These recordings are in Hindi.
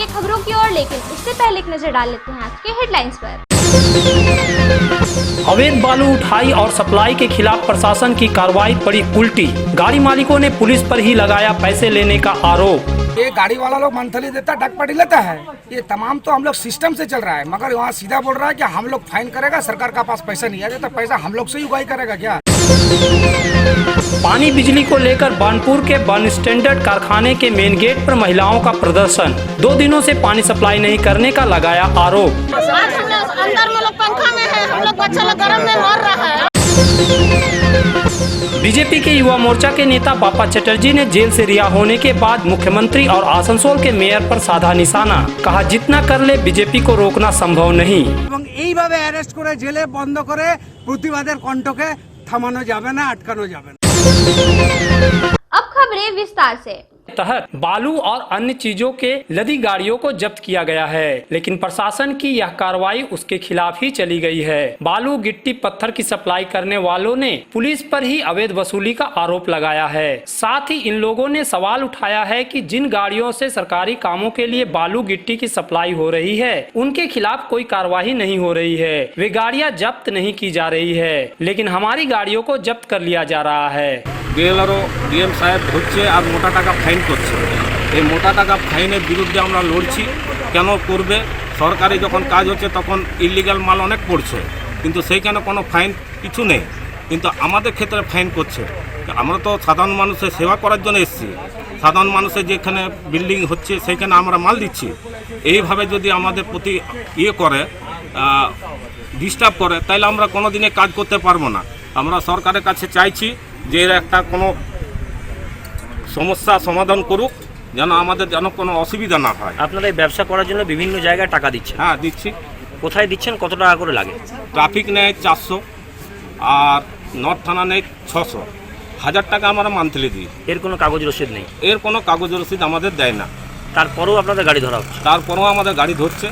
बढ़ेंगे खबरों की ओर, लेकिन उससे पहले एक नजर डाल लेते हैं आज के हेडलाइंस पर। अवैध बालू उठाई और सप्लाई के खिलाफ प्रशासन की कार्रवाई पड़ी उल्टी। गाड़ी मालिकों ने पुलिस पर ही लगाया पैसे लेने का आरोप। ये गाड़ी वाला लोग मंथली देता, डकपटी लेता है। ये तमाम तो हम लोग सिस्टम से चल रहा है, मगर वहाँ सीधा बोल रहा है कि हम लोग फाइन करेगा, सरकार का पास पैसा नहीं है, तो पैसा हम लोग से ही उगाई करेगा क्या। पानी बिजली को लेकर बानपुर के बन स्टैंडर्ड कारखाने के मेन गेट पर महिलाओं का प्रदर्शन। 2 दिनों से पानी सप्लाई नहीं करने का लगाया आरोप। आज हम लोग अंदर में लोग पंखा में है, हम लोग बच्चा लोग गर्म में मर रहा है। बीजेपी के युवा मोर्चा के नेता बापा चटर्जी ने जेल से रिहा होने के बाद मुख्यमंत्री और आसनसोल के मेयर पर साधा निशाना। कहा जितना कर ले बीजेपी को रोकना संभव नहीं। এইভাবে অ্যারেস্ট করে জেলে বন্ধ করে প্রতিবাদের কণ্ঠকে থামানো যাবে না, আটকানো যাবে না। अब खबरें विस्तार से। तहत बालू और अन्य चीजों के लदी गाड़ियों को जब्त किया गया है, लेकिन प्रशासन की यह कार्रवाई उसके खिलाफ ही चली गई है। बालू गिट्टी पत्थर की सप्लाई करने वालों ने पुलिस पर ही अवैध वसूली का आरोप लगाया है। साथ ही इन लोगों ने सवाल उठाया है कि जिन गाड़ियों से सरकारी कामों के लिए बालू गिट्टी की सप्लाई हो रही है, उनके खिलाफ कोई कार्रवाई नहीं हो रही है। वे गाड़ियाँ जब्त नहीं की जा रही है, लेकिन हमारी गाड़ियों को जब्त कर लिया जा रहा है। ডিএম সাহেব ধরছে আর মোটা টাকা ফাইন করছে। এই মোটা টাকা ফাইনের বিরুদ্ধে আমরা লড়ছি। কেন করবে? সরকারি যখন কাজ হচ্ছে তখন ইলিগাল মাল অনেক পড়ছে, কিন্তু সেইখানে কোনো ফাইন কিছু নেই, কিন্তু আমাদের ক্ষেত্রে ফাইন করছে। আমরা তো সাধারণ মানুষের সেবা করার জন্য এসেছি। সাধারণ মানুষের যেখানে বিল্ডিং হচ্ছে সেইখানে আমরা মাল দিচ্ছি। এইভাবে যদি আমাদের প্রতি করে ডিস্টার্ব করে, তাহলে আমরা কোনো দিনে কাজ করতে পারবো না। আমরা সরকারের কাছে চাইছি যে এর একটা কোনো সমস্যা সমাধান করুক, যেন আমাদের যেন কোনো অসুবিধা না হয়। আপনারা এই ব্যবসা করার জন্য বিভিন্ন জায়গায় টাকা দিচ্ছেন? হ্যাঁ দিচ্ছি। কোথায় দিচ্ছেন? কত টাকা করে লাগে? ট্রাফিক নেয় 400 আর নর্থ থানা নেয় 600। 1000 টাকা আমরা মান্থলি দিই। এর কোনো কাগজ রসিদ নেই? এর কোনো কাগজ রসিদ আমাদের দেয় না। তারপরেও আপনাদের গাড়ি ধরা হচ্ছে? তারপরেও আমাদের গাড়ি ধরছে।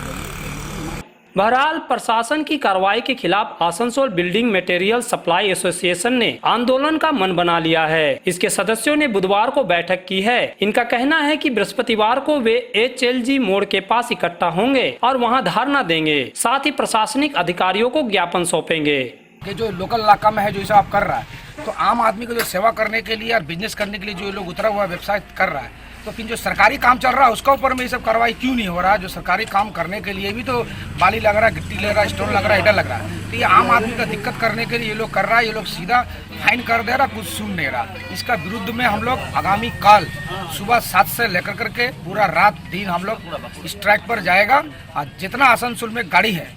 बहरहाल प्रशासन की कार्रवाई के खिलाफ Asansol building material supply association ने आंदोलन का मन बना लिया है। इसके सदस्यों ने बुधवार को बैठक की है। इनका कहना है कि बृहस्पतिवार को वे HLG मोड़ के पास इकट्ठा होंगे और वहां धरना देंगे। साथ ही प्रशासनिक अधिकारियों को ज्ञापन सौंपेंगे। कि जो लोकल इलाका में है, जो हिसाब कर रहा है, तो आम आदमी को जो सेवा करने के लिए और बिजनेस करने के लिए जो लोग उतरा हुआ व्यवसाय कर रहा है, तो फिर जो सरकारी काम चल रहा है उसका ऊपर में ये सब कार्रवाई क्यों नहीं हो रहा है? जो सरकारी काम करने के लिए भी तो बाली लग रहा है, गिट्टी ले रहा है, स्टोन लग रहा है, ईटा लग रहा है, तो ये आम आदमी का दिक्कत करने के लिए ये लोग कर रहा है। ये लोग सीधा फाइन कर दे रहा, कुछ सुन नहीं रहा। इसका विरुद्ध में हम लोग आगामी काल सुबह 7 से लेकर करके पूरा रात दिन हम लोग स्ट्राइक पर जाएगा। और जितना आसनसोल में गाड़ी है,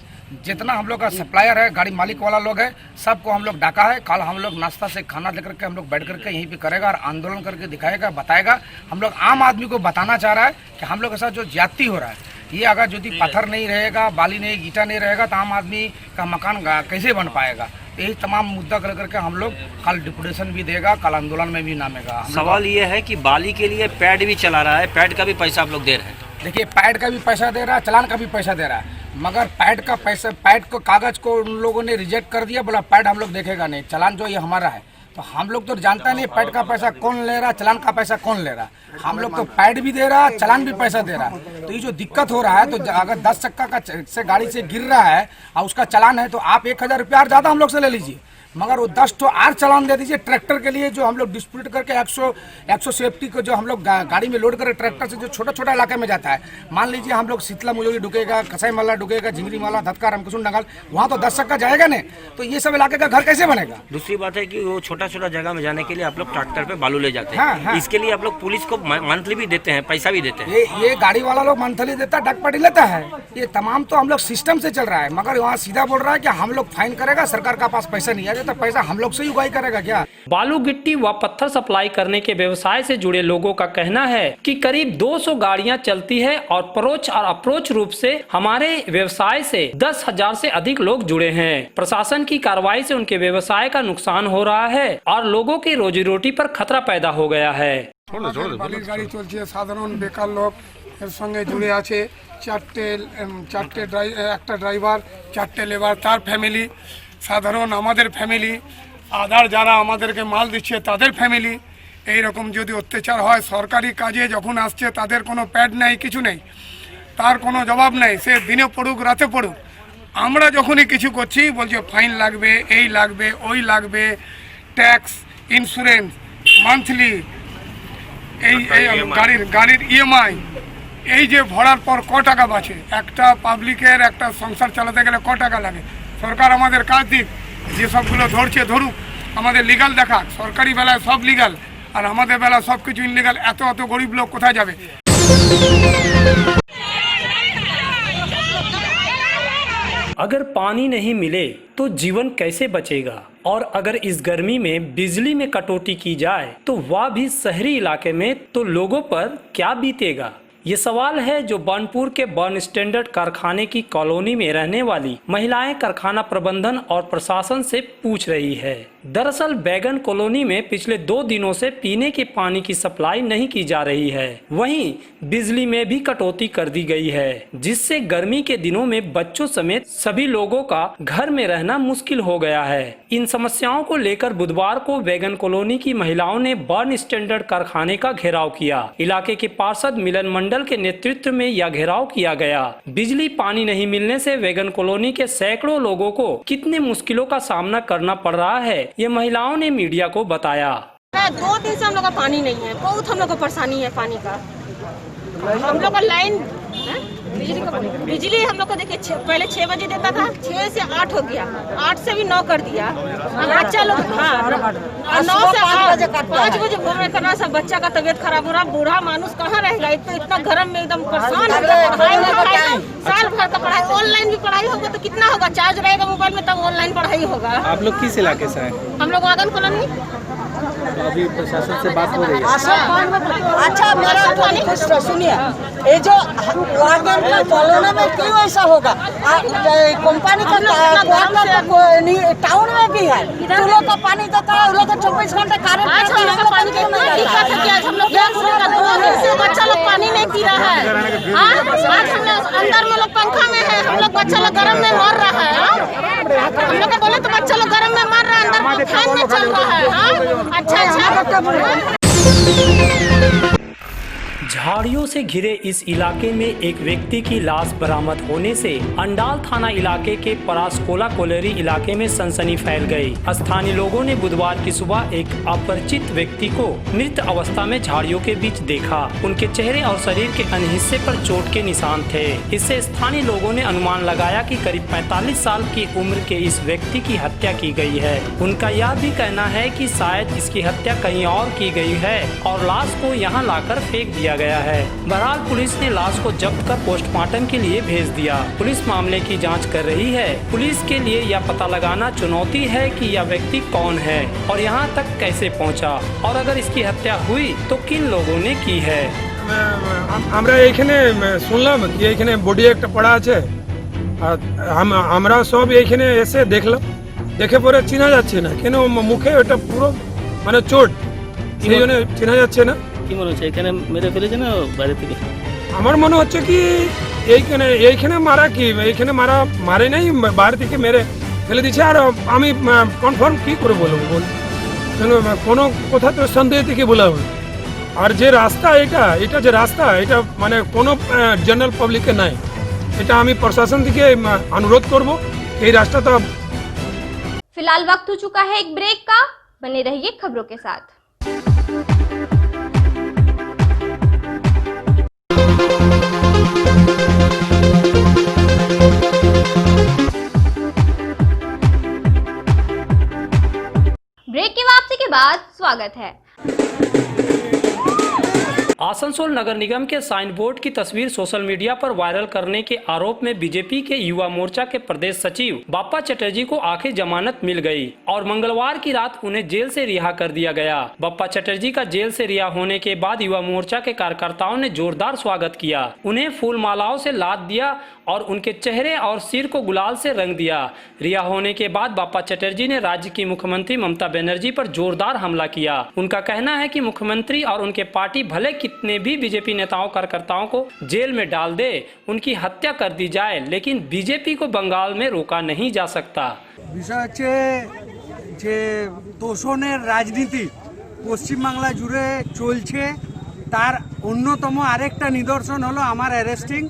जितना हम लोग का सप्लायर है, गाड़ी मालिक वाला लोग है, सबको हम लोग डाका है। कल हम लोग नाश्ता से खाना लेकर के हम लोग बैठ करके यहीं पे करेगा और आंदोलन करके दिखाएगा, बताएगा। हम लोग आम आदमी को बताना चाह रहा है कि हम लोग के साथ जो ज्यादती हो रहा है, ये अगर यदि पत्थर नहीं रहेगा, बाली नहीं, ईटा नहीं रहेगा, तो आम आदमी का मकान कैसे बन पाएगा। यही तमाम मुद्दा कर करके हम लोग कल डिपुटेशन भी देगा, कल आंदोलन में भी नामेगा। सवाल ये है कि बाली के लिए पैड भी चला रहा है, पैड का भी पैसा आप लोग दे रहे हैं? देखिए, पैड का भी पैसा दे रहा है, चलान का भी पैसा दे रहा है, मगर पैड का पैसा, पैड को कागज को उन लोगों ने रिजेक्ट कर दिया। बोला पैड हम लोग देखेगा नहीं, चलान जो ये हमारा है। तो हम लोग तो जानता नहीं पैड का पैसा कौन ले रहा, चलान का पैसा कौन ले रहा। हम लोग तो पैड भी दे रहा, चलान भी पैसा दे रहा। तो ये जो दिक्कत हो रहा है, तो अगर 10 चक्का का से गाड़ी से गिर रहा है और उसका चलान है, तो आप 1000 रुपया और ज़्यादा हम लोग से ले लीजिए, मगर वो 10 तो आर चलान दे दीजिए। ट्रैक्टर के लिए जो हम लोग डिस्प्यूट करके 100 सेफ्टी को जो हम लोग गाड़ी में लोड करें ट्रैक्टर से, जो छोटा छोटा इलाके में जाता है, मान लीजिए हम लोग शीतला मुजोरी ढुकेगा, कसाई माला ढुकेगा, झिंगरी माला, धतका, रामकुसुम डंगाल, वहाँ तो 10 चक्का जाएगा नहीं। तो ये सब इलाके का घर कैसे बनेगा? दूसरी बात है कि वो छोटा छोटा जगह में जाने के लिए आप लोग ट्रैक्टर पे बालू ले जाते हैं। हाँ। इसके लिए आप लोग पुलिस को मंथली भी देते हैं, पैसा भी देते हैं? ये गाड़ी वाला लोग मंथली देता, डकपटी लेता है। ये तमाम तो हम लोग सिस्टम से चल रहा है, मगर वहाँ सीधा बोल रहा है कि हम लोग फाइन करेगा, सरकार का पास पैसा नहीं है, तो पैसा हम लोग से उगाई करेगा क्या? बालू गिट्टी व पत्थर सप्लाई करने के व्यवसाय से जुड़े लोगों का कहना है कि करीब 200 गाड़ियां चलती है और परोक्ष और अप्रोच रूप से हमारे व्यवसाय से 10,000 से अधिक लोग जुड़े हैं। प्रशासन की कार्रवाई से उनके व्यवसाय का नुकसान हो रहा है और लोगों की रोजी रोटी पर खतरा पैदा हो गया है। বালির গাড়ি চলছে, সাধারণ বেকার লোক এর সঙ্গে জুড়ে আছে। একটা ড্রাইভার, 4টে লেবার, তার ফ্যামিলি, সাধারণ আমাদের ফ্যামিলি, আদার যারা আমাদেরকে মাল দিচ্ছে তাদের ফ্যামিলি। এই রকম যদি অত্যাচার হয়, সরকারি কাজে যখন আসছে তাদের কোনো প্যাড নেই, কিছু নেই। তার কোনো জবাব নেই, সে দিনে পড়ুক রাতে পড়ুক। আমরা যখনই কিছু করছি বলছে ফাইন লাগবে, এই লাগবে, ওই লাগবে, ট্যাক্স, ইন্স্যুরেন্স, মান্থলি, এই গাড়ির ইএমআই, এই যে ভরার পর ক টাকা বাঁচে, একটা পাবলিকের একটা সংসার চালাতে গেলে ক টাকা লাগে। সরকার আমাদের কাজ দিক, যে সবগুলো ধরছে ধরুক, আমাদের লিগাল দেখাক। সরকারি বেলায় সব লিগাল আর আমাদের বেলা সব কিছু ইনলিগাল। এত গরিব লোক কোথায় যাবে? अगर पानी नहीं मिले तो जीवन कैसे बचेगा? और अगर इस गर्मी में बिजली में कटौती की जाए तो वह भी शहरी इलाके में, तो लोगों पर क्या बीतेगा? ये सवाल है जो बानपुर के बर्न स्टैंडर्ड कारखाने की कॉलोनी में रहने वाली महिलाएं कारखाना प्रबंधन और प्रशासन से पूछ रही है। दरअसल बैगन कॉलोनी में पिछले 2 दिनों से पीने के पानी की सप्लाई नहीं की जा रही है। वहीं बिजली में भी कटौती कर दी गई है, जिससे गर्मी के दिनों में बच्चों समेत सभी लोगों का घर में रहना मुश्किल हो गया है। इन समस्याओं को लेकर बुधवार को बैगन कॉलोनी की महिलाओं ने बर्न स्टैंडर्ड कारखाने का घेराव किया। इलाके के पार्षद मिलन मंडल के नेतृत्व में यह घेराव किया गया। बिजली पानी नहीं मिलने से बैगन कॉलोनी के सैकड़ों लोगों को कितने मुश्किलों का सामना करना पड़ रहा है, ये महिलाओं ने मीडिया को बताया। 2 दिन से हम लोग का पानी नहीं है, बहुत हम लोग को परेशानी है पानी का। हम लोग का लाइन बिजली हम लोग को देखिए पहले 6 बजे देता था, 6 से 8 हो गया, 8 से भी 9 कर दिया। बच्चा लोग 9 से 5 बजे घूमने करना, सब बच्चा का तबीयत खराब हो रहा। बूढ़ा मानुस कहाँ रहेगा? इतना गर्म में एकदम परेशान है। पढ़ाई साल भर का पढ़ाई, ऑनलाइन भी पढ़ाई होगा तो कितना होगा? चार्ज रहेगा मोबाइल में तब ऑनलाइन पढ़ाई होगा। आप लोग किस इलाके से हैं? हम लोग वागन कॉलोनी। अभी प्रशासन से बात हो रही है। अच्छा मेरा प्रश्न सुनिए, ये जो वागन कॉलोनी में क्यों ऐसा होगा? कंपनी का टाउन में भी है, उन लोग का पानी देता है, उन लोग का 24 घंटे कार्य। आज हम लोग का पानी कितना दिक्कत है कि आज हम लोग क्या करेंगे? 2 दिन से बच्चा लोग पानी नहीं पी रहा है। आज हम लोग अंदर में लोग पंखा में है, हम लोग बच्चा लोग गर्म में मर रहा है। हम लोग को बोले तो बच्चा लोग गर्म में मर रहा है, अंदर में फैन में चल रहा है। अच्छा। झाड़ियों से घिरे इस इलाके में एक व्यक्ति की लाश बरामद होने से अंडाल थाना इलाके के परासकोला कोलेरी इलाके में सनसनी फैल गई। स्थानीय लोगों ने बुधवार की सुबह एक अपरिचित व्यक्ति को मृत अवस्था में झाड़ियों के बीच देखा। उनके चेहरे और शरीर के अन्य हिस्से पर चोट के निशान थे। इससे स्थानीय लोगों ने अनुमान लगाया कि करीब 45 साल की उम्र के इस व्यक्ति की हत्या की गई है। उनका यह भी कहना है कि शायद इसकी हत्या कहीं और की गई है और लाश को यहाँ लाकर फेंक दिया गया है। बहरहाल पुलिस ने लाश को जब्त कर पोस्टमार्टम के लिए भेज दिया। पुलिस मामले की जांच कर रही है। पुलिस के लिए यह पता लगाना चुनौती है कि यह व्यक्ति कौन है और यहाँ तक कैसे पहुँचा, और अगर इसकी हत्या हुई तो किन लोगों ने की है। আমরা এইখানে শুনলাম কি এইখানে বডি একটা পড়া আছে, আর আমরা সব এইখানে এসে দেখলাম, দেখে পরে চেনা যাচ্ছে না কেন, মুখে ওটা পুরো মানে চোট, সেই জন্য চেনা যাচ্ছে না। কি মনে হচ্ছে এখানে মেরে ফেলেছে না বাইরে থেকে? আমার মনে হচ্ছে কি এইখানে মারা, কি এইখানে মারে নাই, বাইরে থেকে মেরে ফেলে দিচ্ছে। আর আমি কনফার্ম কি করে বলবো বল, কোনো কথা তো সন্দেহ থেকে বলা হবে। আর যে রাস্তা এটা যে রাস্তা এটা মানে কোনো জেনারেল পাবলিকে নাই, এটা আমি প্রশাসন থেকে অনুরোধ করব এই রাস্তাটা। फिलहाल वक्त हो चुका है एक ब्रेक का, बने रहिए खबरों के साथ। ब्रेक की वापसी के बाद स्वागत है। आसनसोल नगर निगम के साइन बोर्ड की तस्वीर सोशल मीडिया पर वायरल करने के आरोप में बीजेपी के युवा मोर्चा के प्रदेश सचिव बाप्पा चटर्जी को आखिर जमानत मिल गई और मंगलवार की रात उन्हें जेल से रिहा कर दिया गया। बाप्पा चटर्जी का जेल से रिहा होने के बाद युवा मोर्चा के कार्यकर्ताओं ने जोरदार स्वागत किया, उन्हें फूल मालाओं से लाद दिया और उनके चेहरे और सिर को गुलाल से रंग दिया। रिहा होने के बाद बाप्पा चटर्जी ने राज्य की मुख्यमंत्री ममता बनर्जी पर जोरदार हमला किया। उनका कहना है कि मुख्यमंत्री और उनके पार्टी भले कितने भी बीजेपी नेताओं कार्यकर्ताओं को जेल में डाल दे, उनकी हत्या कर दी जाए, लेकिन बीजेपी को बंगाल में रोका नहीं जा सकता। বিষয় হচ্ছে যে তোষণের রাজনীতি পশ্চিমবাংলা জুড়ে চলছে, তার অন্যতম আরেকটা নিদর্শন হলো আমার অ্যারেস্টিং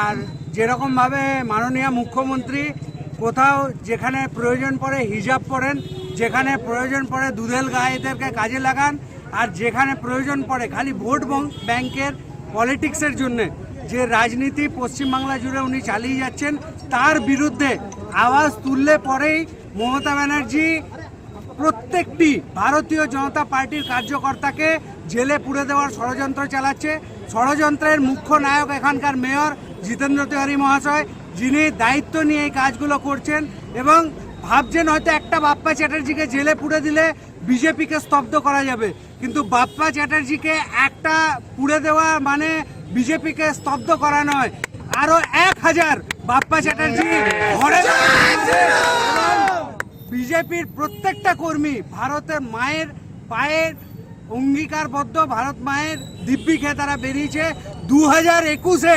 আর যেরকমভাবে মাননীয় মুখ্যমন্ত্রী কোথাও যেখানে প্রয়োজন পড়ে হিজাব পরেন, যেখানে প্রয়োজন পড়ে দুধেল গায়েদেরকে কাজে লাগান, আর যেখানে প্রয়োজন পড়ে খালি ভোট ব্যাংকের পলিটিক্সের জন্যে যে রাজনীতি পশ্চিমবাংলা জুড়ে উনি চালিয়ে যাচ্ছেন, তার বিরুদ্ধে আওয়াজ তুললে পরেই মমতা ব্যানার্জি প্রত্যেকটি ভারতীয় জনতা পার্টির কার্যকর্তাকে জেলে পুরে দেওয়ার ষড়যন্ত্র চালাচ্ছে। ষড়যন্ত্রের মুখ্য নায়ক এখানকার মেয়র জিতেন্দ্র তিওয়ারি মহাশয়, যিনি দায়িত্ব নিয়ে এই কাজগুলো করছেন এবং ভাবছেন হয়তো একটা বাপ্পা চ্যাটার্জিকে জেলে পুরে দিলে বিজেপিকে স্তব্ধ করা যাবে, কিন্তু বাপ্পা চ্যাটার্জিকে একটা পুড়ে দেওয়া মানে বিজেপিকে স্তব্ধ করা নয়, আরো 1000 বাপ্পা চ্যাটার্জি ঘরে বিজেপির প্রত্যেকটা কর্মী ভারতের মায়ের পায়ের অঙ্গীকারবদ্ধ, ভারত মায়ের দিব্যি খেয়ে তারা বেরিয়েছে। 2021-এ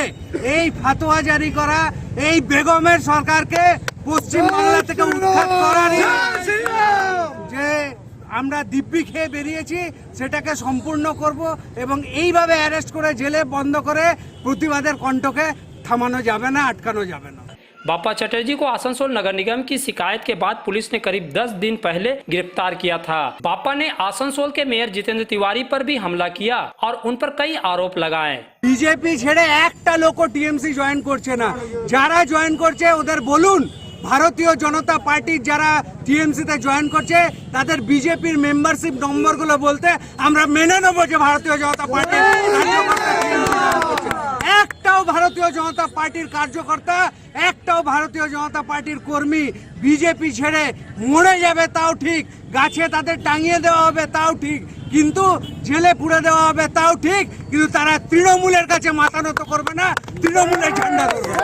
এই ফাতোয়া জারি করা এই বেগমের সরকারকে পশ্চিমবাংলা থেকে উৎখাত করারই যে আমরা দিব্যি খেয়ে বেরিয়েছি সেটাকে সম্পূর্ণ করব এবং এইভাবে অ্যারেস্ট করে জেলে বন্ধ করে প্রতিবাদের কণ্ঠকে থামানো যাবে না, আটকানো যাবে না। बाप्पा चटर्जी को आसनसोल नगर निगम की शिकायत के बाद पुलिस ने करीब 10 दिन पहले गिरफ्तार किया था। बाप्पा ने आसनसोल के मेयर जितेंद्र तिवारी पर भी हमला किया और उन पर कई आरोप लगाए। বিজেপি ছেড়ে একটা লোকও টিএমসি জয়েন করছে না, যারা জয়েন করছে ওদের বলুন ভারতীয় জনতা পার্টির যারা টিএমসিতে জয়েন করছে তাদের বিজেপির মেম্বারশিপ নম্বরগুলো বলতে আমরা মেনে নেবো যে ভারতীয় জনতা পার্টির কার্যকর্তা একটাও ভারতীয় জনতা পার্টির কার্যকর্তা, একটাও ভারতীয় জনতা পার্টির কর্মী বিজেপি ছেড়ে মরে যাবে তাও ঠিক, গাছে তাদের টাঙিয়ে দেওয়া হবে তাও ঠিক, কিন্তু জেলে পুড়ে দেওয়া হবে তাও ঠিক, কিন্তু তারা তৃণমূলের কাছে মাথা নত করবে না, তৃণমূলের ঝান্ডা ধরবে।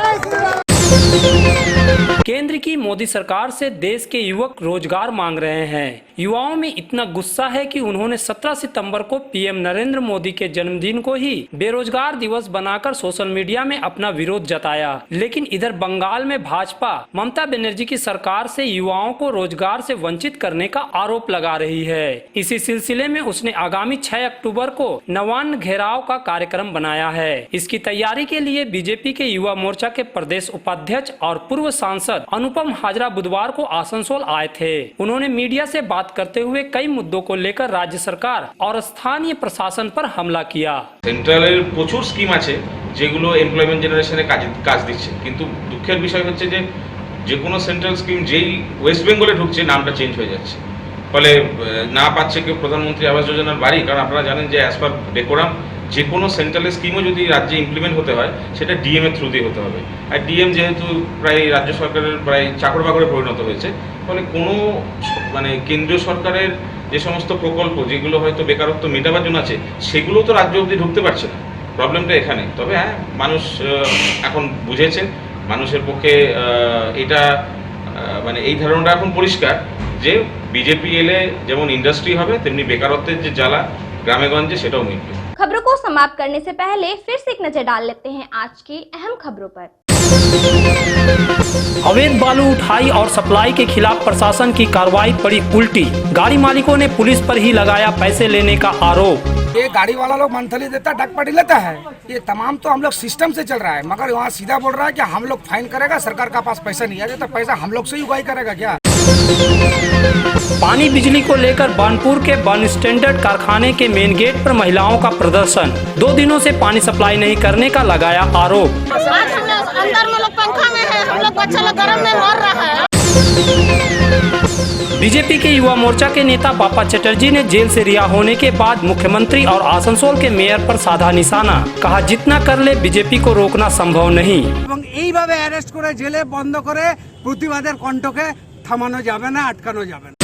केंद्र की मोदी सरकार से देश के युवक रोजगार मांग रहे हैं। युवाओं में इतना गुस्सा है कि उन्होंने 17 सितंबर को पीएम नरेंद्र मोदी के जन्मदिन को ही बेरोजगार दिवस बनाकर सोशल मीडिया में अपना विरोध जताया। लेकिन इधर बंगाल में भाजपा ममता बनर्जी की सरकार से युवाओं को रोजगार से वंचित करने का आरोप लगा रही है। इसी सिलसिले में उसने आगामी 6 अक्टूबर को नवान्न घेराव का कार्यक्रम बनाया है। इसकी तैयारी के लिए बीजेपी के युवा मोर्चा के प्रदेश उपाध्यक्ष और पूर्व सांसद अनुपम हाजरा बुधवार को आसनसोल आए थे। उन्होंने मीडिया से बात करते हुए कई मुद्दों को लेकर राज्य सरकार और स्थानीय प्रशासन पर हमला किया। সেন্ট্রালের প্রচুর স্কিম আছে যেগুলো এমপ্লয়মেন্ট জেনারেশনে কাজ দিচ্ছে, কিন্তু দুঃখের বিষয় হচ্ছে যে কোনো সেন্ট্রাল স্কিম যেই ওয়েস্ট বেঙ্গলে ঢুকছে নামটা চেঞ্জ হয়ে যাচ্ছে, ফলে না পাচ্ছে কেউ প্রধানমন্ত্রী আবাস যোজনার বাড়ি। কারণ আপনারা জানেন যে অ্যাজ পার ডেকোরাম যে কোনো সেন্ট্রাল স্কিমও যদি রাজ্যে ইমপ্লিমেন্ট হতে হয় সেটা ডিএম এর থ্রু দিয়ে হতে হবে, আর ডিএম যেহেতু প্রায় রাজ্য সরকারের প্রায় চাকর বাকরে পরিণত হয়েছে, ফলে কোনো মানে কেন্দ্রীয় সরকারের যে সমস্ত প্রকল্প যেগুলো হয়তো বেকারত্ব মেটাবার জন্য আছে সেগুলো তো রাজ্য অবধি ঢুকতে পারছে না। প্রবলেমটা এখানে। তবে হ্যাঁ, মানুষ এখন বুঝেছে, মানুষের পক্ষে এটা মানে এই ধারণাটা এখন পরিষ্কার যে বিজেপি এলে যেমন ইন্ডাস্ট্রি হবে তেমনি বেকারত্বের যে জ্বালা গ্রামে গঞ্জে সেটাও মিটবে। खबरों को समाप्त करने से पहले फिर से एक नजर डाल लेते हैं आज की अहम खबरों पर। अवैध बालू उठाई और सप्लाई के खिलाफ प्रशासन की कार्रवाई पड़ी उल्टी। गाड़ी मालिकों ने पुलिस पर ही लगाया पैसे लेने का आरोप। ये गाड़ी वाला लोग मंथली देता है, डकपटी लेता है, ये तमाम तो हम लोग सिस्टम से चल रहा है, मगर वहाँ सीधा बोल रहा है कि हम लोग फाइन करेगा, सरकार का पास पैसा नहीं है, तो पैसा हम लोग से ही उगाही करेगा क्या। पानी बिजली को लेकर बानपुर के बन स्टैंडर्ड कारखाने के मेन गेट पर महिलाओं का प्रदर्शन। 2 दिनों से पानी सप्लाई नहीं करने का लगाया आरोप। आज हम लोग अंदर में लोग पंखा में है, हम लोग बच्चा लोग गर्म में मर रहा है। बीजेपी के युवा मोर्चा के नेता बाप्पा चटर्जी ने जेल से रिहा होने के बाद मुख्यमंत्री और आसनसोल के मेयर पर साधा निशाना। कहा जितना कर ले बीजेपी को रोकना संभव नहीं। এবং এইভাবে অ্যারেস্ট করে জেলে বন্ধ করে প্রতিবাদের কণ্ঠকে থামানো যাবে না, আটকানো যাবে না।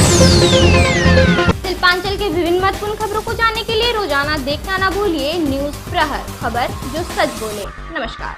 शिल्पांचल के विभिन्न महत्वपूर्ण खबरों को जानने के लिए रोजाना देखना ना भूलिए न्यूज प्रहर, खबर जो सच बोले। नमस्कार।